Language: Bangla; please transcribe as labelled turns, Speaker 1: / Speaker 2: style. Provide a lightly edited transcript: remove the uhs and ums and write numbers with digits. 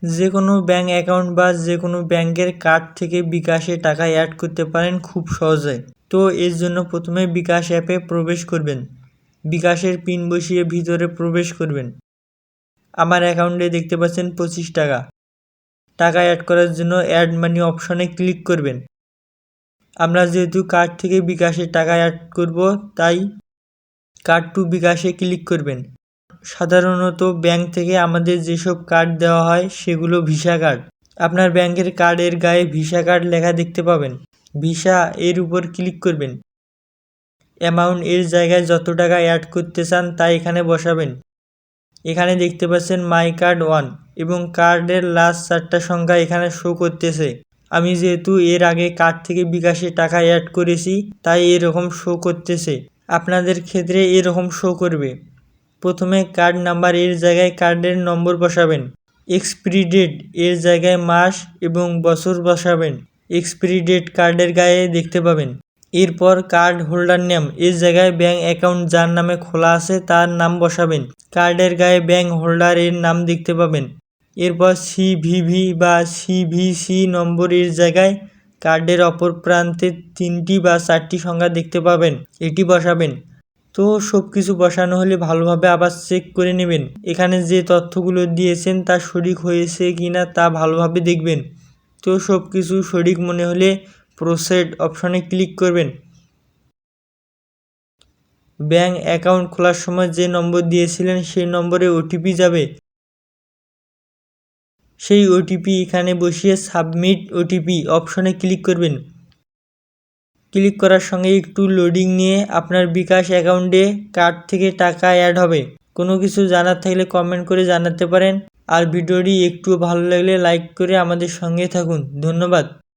Speaker 1: যে কোনো ব্যাঙ্ক অ্যাকাউন্ট বা যে কোনো ব্যাংকের কার্ড থেকে বিকাশে টাকা অ্যাড করতে পারেন খুব সহজে। তো এর জন্য প্রথমে বিকাশ অ্যাপে প্রবেশ করবেন, বিকাশের পিন বসিয়ে ভিতরে প্রবেশ করবেন। আমার অ্যাকাউন্টে দেখতে পাচ্ছেন 25 টাকা। টাকা অ্যাড করার জন্য অ্যাড মানি অপশনে ক্লিক করবেন। আমরা যেহেতু কার্ড থেকে বিকাশে টাকা অ্যাড করব, তাই কার্ড টু বিকাশে ক্লিক করবেন। সাধারণত ব্যাংক থেকে আমাদের যেসব কার্ড দেওয়া হয় সেগুলো ভিসা কার্ড। আপনার ব্যাংকের কার্ডের গায়ে ভিসা কার্ড লেখা দেখতে পাবেন। ভিসা এর উপর ক্লিক করবেন। অ্যামাউন্ট এর জায়গায় যত টাকা অ্যাড করতে চান তা এখানে বসাবেন। এখানে দেখতে পাচ্ছেন মাই কার্ড 1 এবং কার্ডের লাস্ট 4টা সংখ্যা এখানে শো করতেছে। আমি যেহেতু এর আগে কার্ড থেকে বিকাশে টাকা অ্যাড করেছি তাই এরকম শো করতেছে। আপনাদের ক্ষেত্রে এরকম শো করবে। প্রথমে কার্ড নাম্বার এর জায়গায় কার্ডের নম্বর বসাবেন। এক্সপিরি ডেট এর জায়গায় মাস এবং বছর বসাবেন। এক্সপিরি ডেট কার্ডের গায়ে দেখতে পাবেন। এরপর কার্ড হোল্ডার নেম এর জায়গায় ব্যাঙ্ক অ্যাকাউন্ট যার নামে খোলা আছে তার নাম বসাবেন। কার্ডের গায়ে ব্যাঙ্ক হোল্ডার এর নাম দেখতে পাবেন। এরপর সিভিভি বা সিভিসি নম্বর এর জায়গায় কার্ডের অপর প্রান্তে 3টি বা 4টি সংখ্যা দেখতে পাবেন, এটি বসাবেন। তো সব কিছু বসানো হলে ভালোভাবে আবার চেক করে নেবেন। এখানে যে তথ্যগুলো দিয়েছেন তা সঠিক হয়েছে কিনা তা ভালোভাবে দেখবেন। তো সব কিছু সঠিক মনে হলে প্রসিড অপশনে ক্লিক করবেন। ব্যাঙ্ক অ্যাকাউন্ট খোলার সময় যে নম্বর দিয়েছিলেন সেই নম্বরে ওটিপি যাবে। সেই ওটিপি এখানে বসিয়ে সাবমিট ওটিপি অপশনে ক্লিক করবেন। ক্লিক করার সঙ্গে একটু লোডিং নিয়ে আপনার বিকাশ অ্যাকাউন্টে কার্ড থেকে টাকা অ্যাড হবে। কোনো কিছু জানার থাকলে কমেন্ট করে জানাতে পারেন। আর ভিডিওটি একটু ভালো লাগলে লাইক করে আমাদের সঙ্গে থাকুন। ধন্যবাদ।